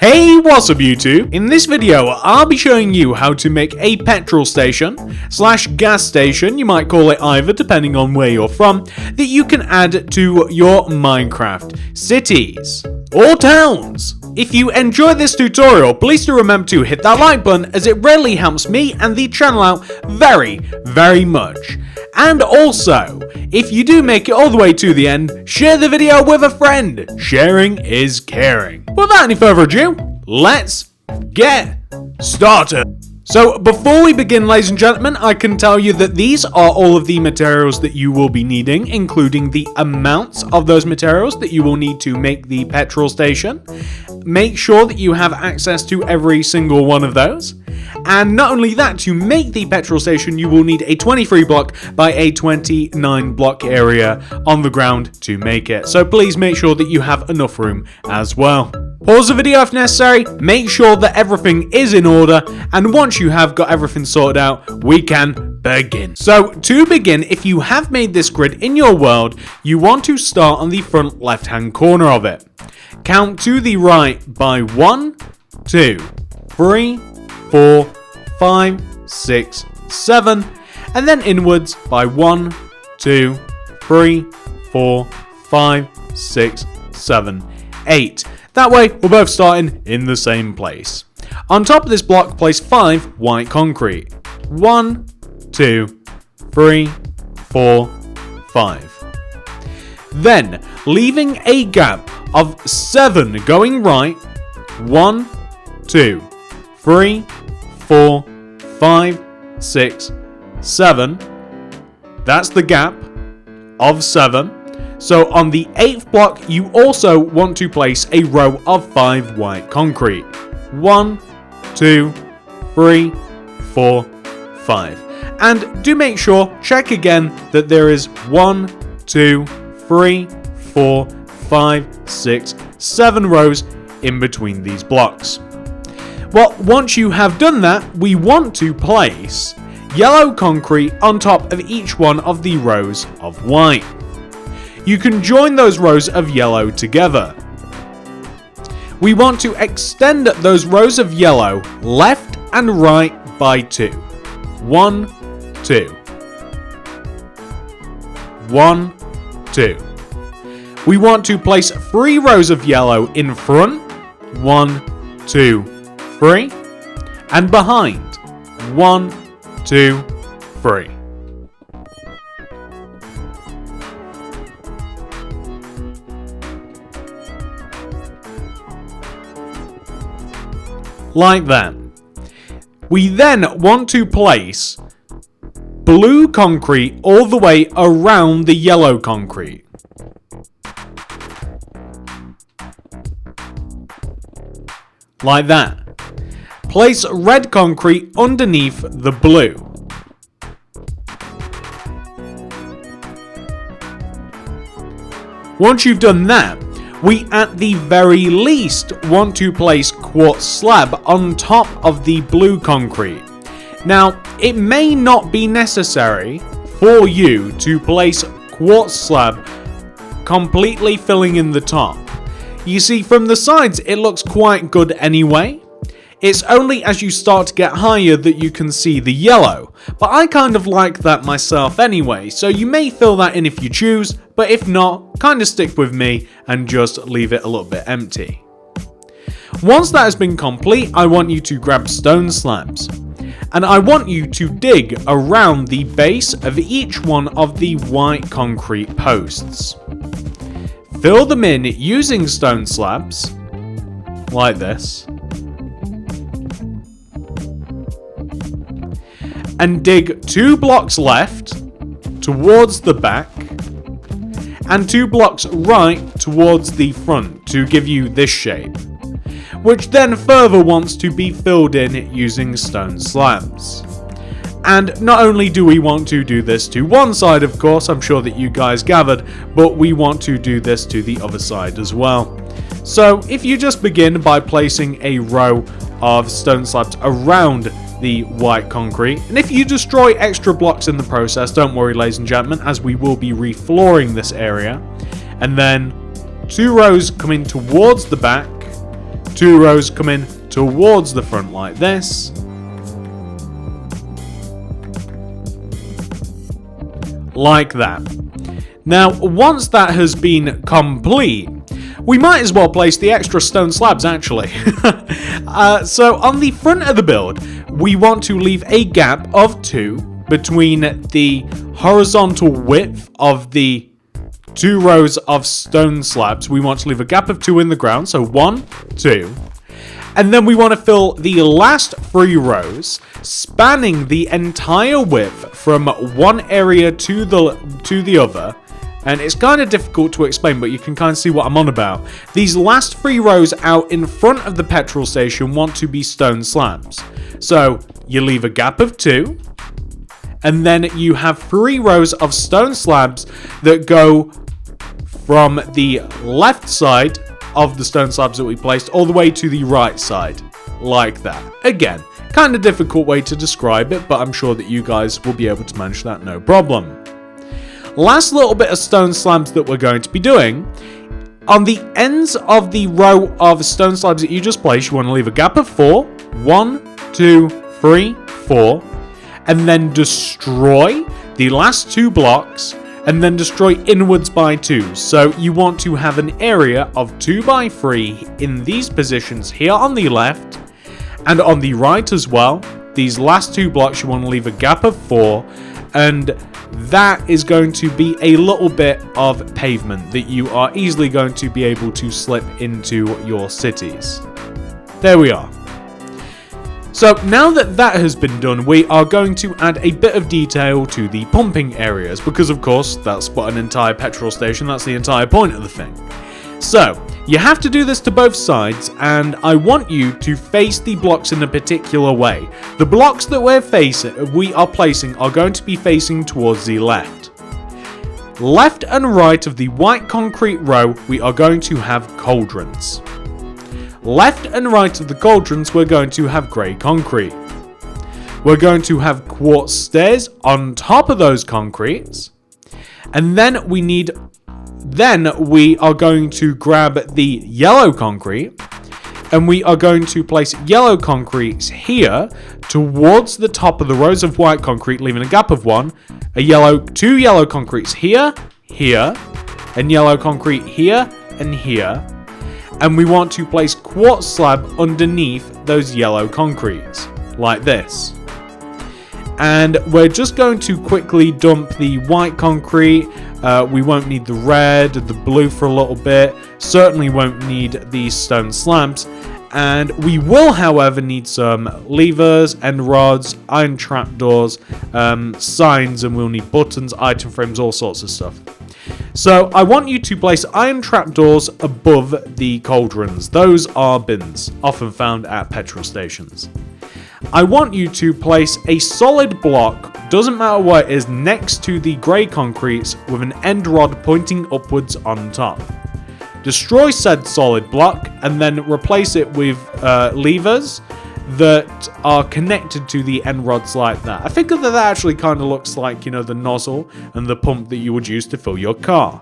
Hey, what's up YouTube? In this video, I'll be showing you how to make a petrol station / gas station, you might call it either depending on where you're from, that you can add to your Minecraft cities or towns. If you enjoyed this tutorial, please do remember to hit that like button as it really helps me and the channel out very much. And also, if you do make it all the way to the end, share the video with a friend. Sharing is caring. Without any further ado, let's get started. So before we begin, ladies and gentlemen, I can tell you that these are all of the materials that you will be needing, including the amounts of those materials that you will need to make the petrol station. Make sure that you have access to every single one of those. And not only that, to make the petrol station, you will need a 23 block by a 29 block area on the ground to make it. So please make sure that you have enough room as well. Pause the video if necessary, make sure that everything is in order, and once you have got everything sorted out, we can begin. So to begin, if you have made this grid in your world, you want to start on the front left hand corner of it. Count to the right by 1, 2, 3, 4, 5, 6, 7, and then inwards by 1, 2, 3, 4, 5, 6, 7, 8. That way, we're both starting in the same place. On top of this block, place 5 white concrete. 1, 2, 3, 4, 5. Then, leaving a gap of 7 going right. 1, 2, 3, 4, 5, 6, 7. That's the gap of 7. So on the 8th block, you also want to place a row of 5 white concrete. 1, 2, 3, 4, 5. And do make sure, check again, that there is 1, 2, 3, 4, 5, 6, 7 rows in between these blocks. Well, once you have done that, we want to place yellow concrete on top of each one of the rows of white. You can join those rows of yellow together. We want to extend those rows of yellow left and right by 2. 1, 2. 1, 2. We want to place 3 rows of yellow in front. 1, 2, 3. And behind. 1, 2, 3. Like that. We then want to place blue concrete all the way around the yellow concrete. Like that. Place red concrete underneath the blue. Once you've done that, we at the very least want to place quartz slab on top of the blue concrete. Now, it may not be necessary for you to place quartz slab completely filling in the top. You see, from the sides it looks quite good anyway. It's only as you start to get higher that you can see the yellow, but I kind of like that myself anyway, so you may fill that in if you choose, but if not, kind of stick with me and just leave it a little bit empty. Once that has been complete, I want you to grab stone slabs, and I want you to dig around the base of each one of the white concrete posts. Fill them in using stone slabs, like this. And dig 2 blocks left towards the back and 2 blocks right towards the front to give you this shape, which then further wants to be filled in using stone slabs. And not only do we want to do this to one side, of course, I'm sure that you guys gathered, but we want to do this to the other side as well. So if you just begin by placing a row of stone slabs around the white concrete, and if you destroy extra blocks in the process, don't worry ladies and gentlemen, as we will be reflooring this area. And then 2 rows coming towards the back, 2 rows coming towards the front like this. Like that. Now, once that has been complete, we might as well place the extra stone slabs, actually. So on the front of the build, we want to leave a gap of 2 between the horizontal width of the 2 rows of stone slabs. We want to leave a gap of 2 in the ground, so 1, 2. And then we want to fill the last 3 rows, spanning the entire width from one area to the other. And it's kind of difficult to explain, but you can kind of see what I'm on about. These last 3 rows out in front of the petrol station want to be stone slabs. So you leave a gap of 2, and then you have 3 rows of stone slabs that go from the left side of the stone slabs that we placed all the way to the right side, like that. Again, kind of difficult way to describe it, but I'm sure that you guys will be able to manage that no problem. Last little bit of stone slabs that we're going to be doing, on the ends of the row of stone slabs that you just placed, you want to leave a gap of 4, 1, 2, 3, 4, and then destroy the last 2 blocks, and then destroy inwards by 2. So you want to have an area of 2 by 3 in these positions here on the left, and on the right as well. These last 2 blocks you want to leave a gap of 4, and that is going to be a little bit of pavement that you are easily going to be able to slip into your cities. There we are. So now that that has been done, we are going to add a bit of detail to the pumping areas, because of course that's what an entire petrol station, that's the entire point of the thing. So you have to do this to both sides, and I want you to face the blocks in a particular way. The blocks that we are placing are going to be facing towards the left. Left and right of the white concrete row, we are going to have cauldrons. Left and right of the cauldrons, we're going to have grey concrete. We're going to have quartz stairs on top of those concretes. And then we are going to grab the yellow concrete, and we are going to place yellow concrete here towards the top of the rows of white concrete, leaving a gap of 1, 2 yellow concretes here, here, and yellow concrete here and here. And we want to place quartz slab underneath those yellow concretes, like this. And we're just going to quickly dump the white concrete. We won't need the red, the blue for a little bit. Certainly won't need these stone slabs. And we will, however, need some levers, end rods, iron trapdoors, signs, and we'll need buttons, item frames, all sorts of stuff. So I want you to place iron trapdoors above the cauldrons. Those are bins, often found at petrol stations. I want you to place a solid block, doesn't matter what it is, next to the grey concretes with an end rod pointing upwards on top. Destroy said solid block and then replace it with levers that are connected to the end rods like that. I think that actually kind of looks like, you know, the nozzle and the pump that you would use to fill your car.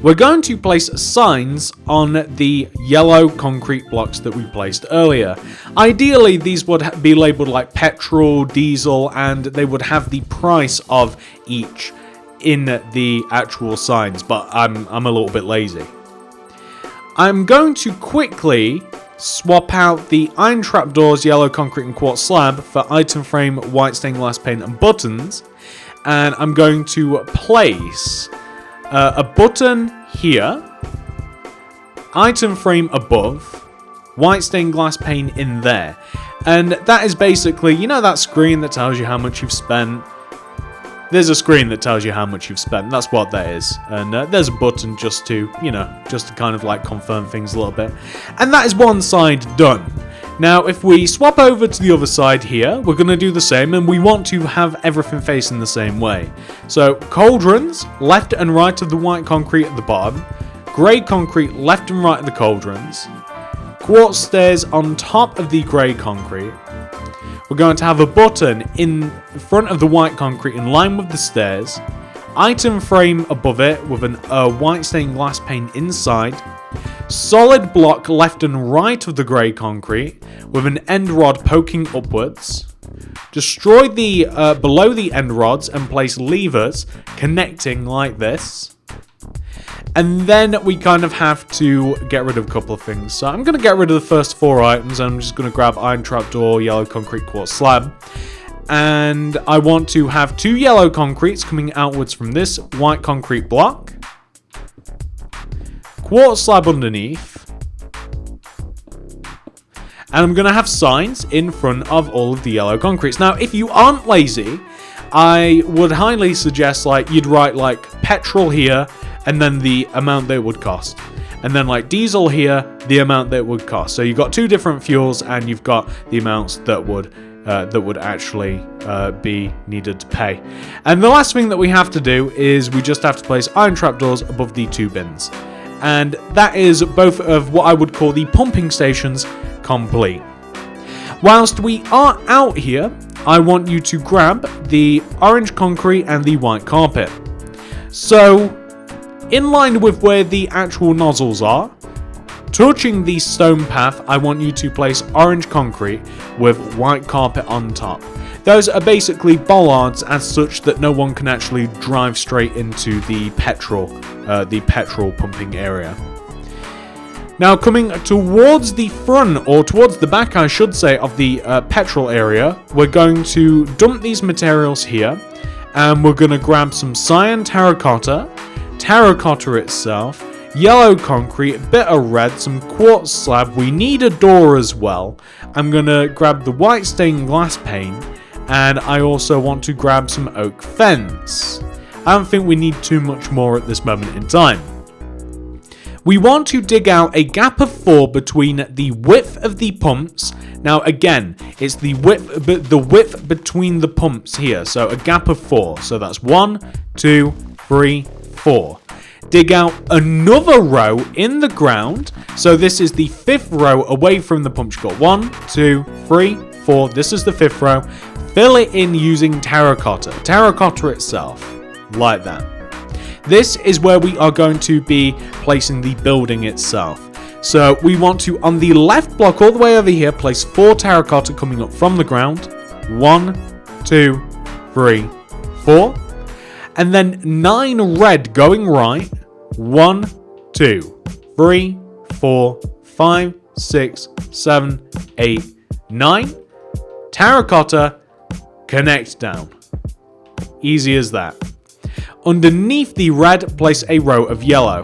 We're going to place signs on the yellow concrete blocks that we placed earlier. Ideally, these would be labeled like petrol, diesel, and they would have the price of each in the actual signs, but I'm a little bit lazy. I'm going to quickly swap out the iron trapdoors, yellow concrete and quartz slab for item frame, white stained glass paint and buttons, and I'm going to place a button here, item frame above, white stained glass paint in there, and that is basically, you know, that screen that tells you how much you've spent. There's a screen that tells you how much you've spent. That's what that is. And there's a button just to, you know, just to kind of like confirm things a little bit. And that is one side done. Now, if we swap over to the other side here, we're going to do the same, and we want to have everything facing the same way. So, cauldrons, left and right of the white concrete at the bottom. Grey concrete, left and right of the cauldrons. Quartz stairs on top of the grey concrete. We're going to have a button in front of the white concrete in line with the stairs. Item frame above it with a white stained glass pane inside. solid block left and right of the grey concrete with an end rod poking upwards. Destroy the below the end rods and place levers connecting like this. And then we kind of have to get rid of a couple of things. So I'm going to get rid of the first 4 items. I'm just going to grab iron trapdoor, yellow concrete, quartz slab. And I want to have 2 yellow concretes coming outwards from this white concrete block. Quartz slab underneath. And I'm going to have signs in front of all of the yellow concretes. Now, if you aren't lazy, I would highly suggest like you'd write like petrol here and then the amount that it would cost. And then like diesel here, the amount that it would cost. So you've got 2 different fuels and you've got the amounts that would actually be needed to pay. And the last thing that we have to do is we just have to place iron trapdoors above the 2 bins. And that is both of what I would call the pumping stations complete. Whilst we are out here, I want you to grab the orange concrete and the white carpet. So, in line with where the actual nozzles are, touching the stone path, I want you to place orange concrete with white carpet on top. Those are basically bollards as such that no one can actually drive straight into the petrol pumping area. Now coming towards the front, or towards the back I should say, of the petrol area, we're going to dump these materials here, and we're going to grab some cyan terracotta itself, yellow concrete, a bit of red, some quartz slab. We need a door as well. I'm going to grab the white stained glass pane, and I also want to grab some oak fence. I don't think we need too much more at this moment in time. We want to dig out a gap of 4 between the width of the pumps. Now again, it's the width between the pumps here. So a gap of 4. So that's 1, 2, 3, 4. Dig out another row in the ground. So this is the 5th row away from the pumps. You've got 1, 2, 3, 4. This is the 5th row. Fill it in using terracotta itself, like that. This is where we are going to be placing the building itself. So we want to, on the left block all the way over here, place 4 terracotta coming up from the ground. 1, 2, 3, 4. And then 9 red going right. 1, 2, 3, 4, 5, 6, 7, 8, 9. Terracotta, connect down. Easy as that. Underneath the red, place a row of yellow.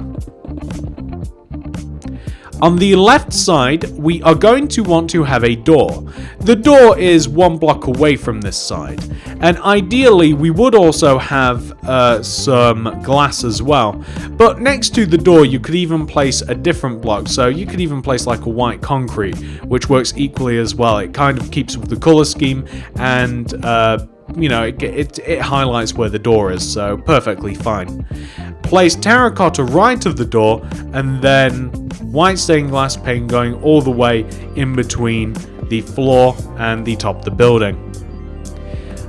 On the left side, we are going to want to have a door. The door is 1 block away from this side. And ideally, we would also have some glass as well. But next to the door, you could even place a different block. So you could even place like a white concrete, which works equally as well. It kind of keeps with the color scheme and you know, it highlights where the door is, so perfectly fine. Place terracotta right of the door, and then white stained glass pane going all the way in between the floor and the top of the building.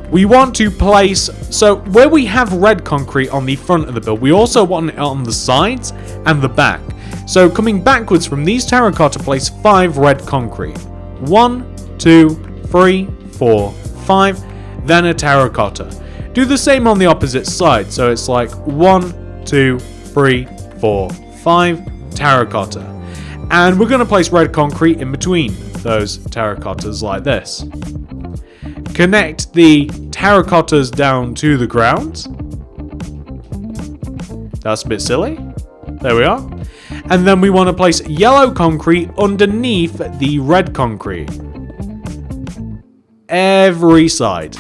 We want to place, so where we have red concrete on the front of the build, we also want it on the sides and the back. So coming backwards from these terracotta, place 5 red concrete. 1, 2, 3, 4, 5. Then a terracotta. Do the same on the opposite side, so it's like 1, 2, 3, 4, 5 terracotta. And we're going to place red concrete in between those terracottas like this. Connect the terracottas down to the ground. That's a bit silly. There we are. And then we want to place yellow concrete underneath the red concrete. Every side.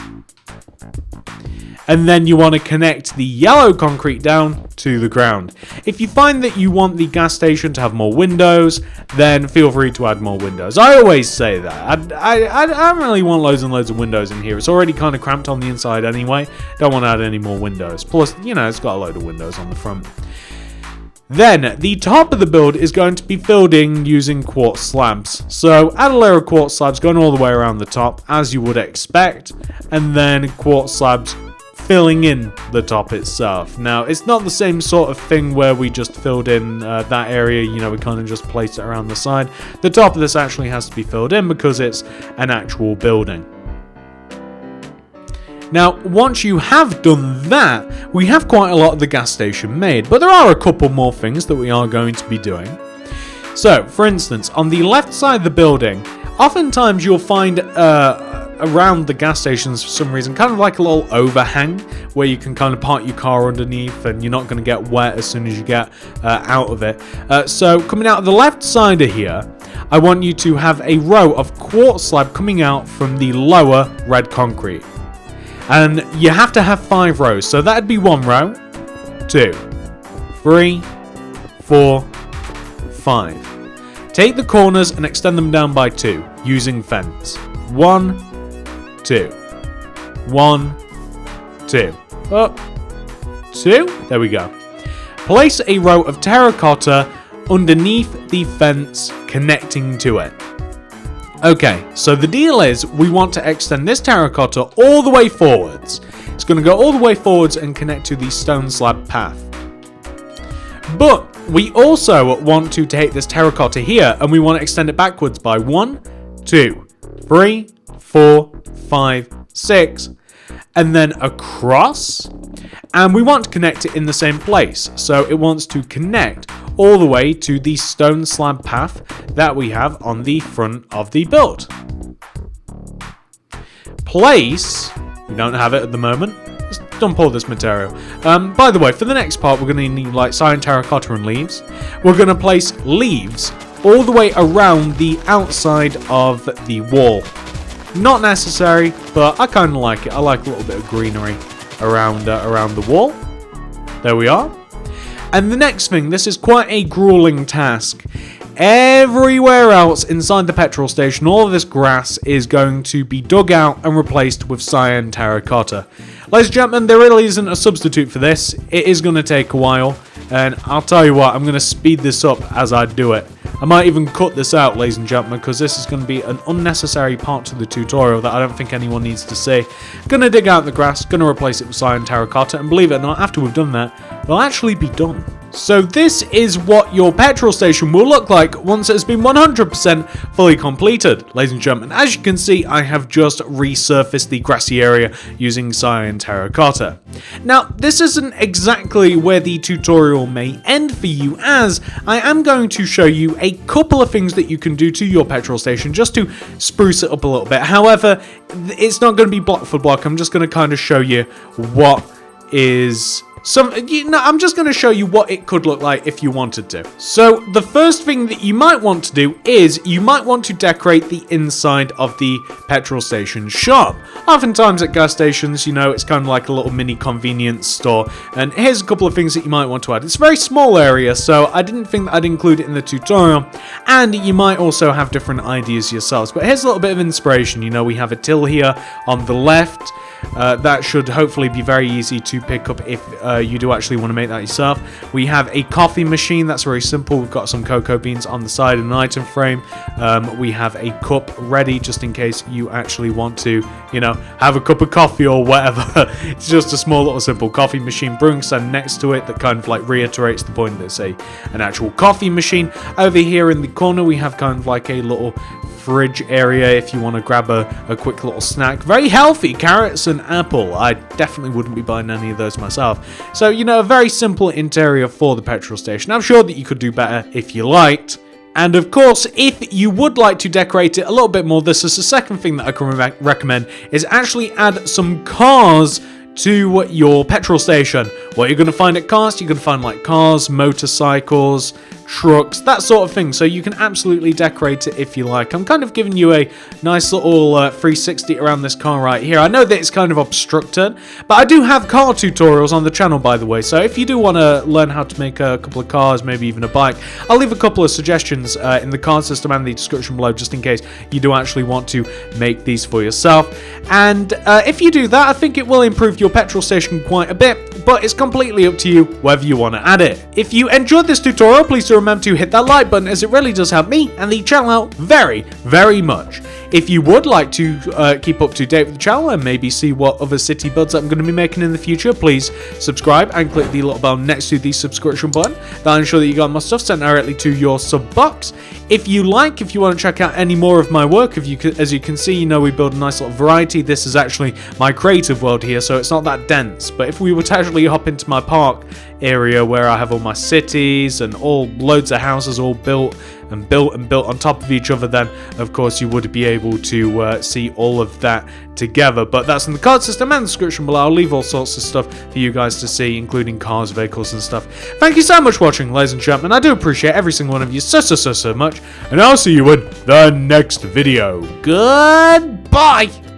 And then you want to connect the yellow concrete down to the ground. If you find that you want the gas station to have more windows, then feel free to add more windows. I always say that. I don't really want loads and loads of windows in here. It's already kind of cramped on the inside anyway. Don't want to add any more windows. Plus, you know, it's got a load of windows on the front. Then, the top of the build is going to be filled in using quartz slabs. So, add a layer of quartz slabs going all the way around the top, as you would expect. And then quartz slabs filling in the top itself. Now, it's not the same sort of thing where we just filled in that area, you know, we kind of just placed it around the side. The top of this actually has to be filled in because it's an actual building. Now, once you have done that, we have quite a lot of the gas station made, but there are a couple more things that we are going to be doing. So, for instance, on the left side of the building, oftentimes you'll find around the gas stations for some reason kind of like a little overhang where you can kind of park your car underneath and you're not going to get wet as soon as you get out of it. So coming out of the left side of here, I want you to have a row of quartz slab coming out from the lower red concrete. And you have to have 5 rows, so that'd be 1 row, 2, 3, 4, 5. Take the corners and extend them down by 2 using fence. 1, 2. 1, 2. Up. 2. There we go. Place a row of terracotta underneath the fence connecting to it. Okay, so the deal is we want to extend this terracotta all the way forwards. It's going to go all the way forwards and connect to the stone slab path. But we also want to take this terracotta here and we want to extend it backwards by 1, 2, 3, 4, 5, 6, and then across. And we want to connect it in the same place. So it wants to connect all the way to the stone slab path that we have on the front of the build. Place, we don't have it at the moment, let's dump all this material. By the way, for the next part, we're going to need like cyan terracotta and leaves. We're going to place leaves all the way around the outside of the wall. Not necessary, but I kind of like it. I like a little bit of greenery around the wall. There we are. And the next thing, this is quite a grueling task. Everywhere else inside the petrol station, all of this grass is going to be dug out and replaced with cyan terracotta. Ladies and gentlemen, there really isn't a substitute for this. It is going to take a while, and I'll tell you what, I'm going to speed this up as I do it. I might even cut this out, ladies and gentlemen, because this is going to be an unnecessary part to the tutorial that I don't think anyone needs to see. Going to dig out the grass, going to replace it with cyan terracotta, and believe it or not, after we've done that, we'll actually be done. So this is what your petrol station will look like once it has been 100% fully completed. Ladies and gentlemen, as you can see, I have just resurfaced the grassy area using cyan terracotta. Now, this isn't exactly where the tutorial may end for you, as I am going to show you a couple of things that you can do to your petrol station just to spruce it up a little bit. However, it's not going to be block for block. I'm just going to kind of show you what is... I'm just going to show you what it could look like if you wanted to. So the first thing that you might want to do is you might want to decorate the inside of the petrol station shop. Oftentimes at gas stations, you know, it's kind of like a little mini convenience store. And here's a couple of things that you might want to add. It's a very small area, so I didn't think that I'd include it in the tutorial. And you might also have different ideas yourselves. But here's a little bit of inspiration. You know, we have a till here on the left. That should hopefully be very easy to pick up if you do actually want to make that yourself. We have a coffee machine. That's very simple. We've got some cocoa beans on the side of an item frame. We have a cup ready just in case you actually want to, you know, have a cup of coffee or whatever. It's just a small little simple coffee machine. Brewing stand next to it that kind of like reiterates the point that it's an actual coffee machine. Over here in the corner we have kind of like a little fridge area if you want to grab a quick little snack. Very healthy, carrots and apple. I definitely wouldn't be buying any of those myself. So, you know, a very simple interior for the petrol station. I'm sure that you could do better if you liked. And of course, if you would like to decorate it a little bit more, this is the second thing that I can recommend, is actually add some cars to your petrol station. What you're going to find at cars, you're going to find like cars, motorcycles, trucks, that sort of thing. So you can absolutely decorate it if you like. I'm kind of giving you a nice little 360 around this car right here. I know that it's kind of obstructed, but I do have car tutorials on the channel, by the way. So if you do want to learn how to make a couple of cars, maybe even a bike, I'll leave a couple of suggestions in the card system and the description below, just in case you do actually want to make these for yourself. And if you do that, I think it will improve your petrol station quite a bit, but it's completely up to you whether you want to add it. If you enjoyed this tutorial, please do remember to hit that like button, as it really does help me and the channel out very, very much. If you would like to keep up to date with the channel and maybe see what other city builds I'm going to be making in the future, please subscribe and click the little bell next to the subscription button. That'll ensure that you got my stuff sent directly to your sub box. If you want to check out any more of my work, as you can see, we build a nice little variety. This is actually my creative world here, so it's not that dense. But if we were to actually hop into my park area where I have all my cities and loads of houses all built on top of each other, then of course you would be able to see all of that together. But that's in the card system and the description below. I'll leave all sorts of stuff for you guys to see, including cars, vehicles and stuff. Thank you so much for watching, ladies and gentlemen. I do appreciate every single one of you so much, and I'll see you in the next video. Goodbye.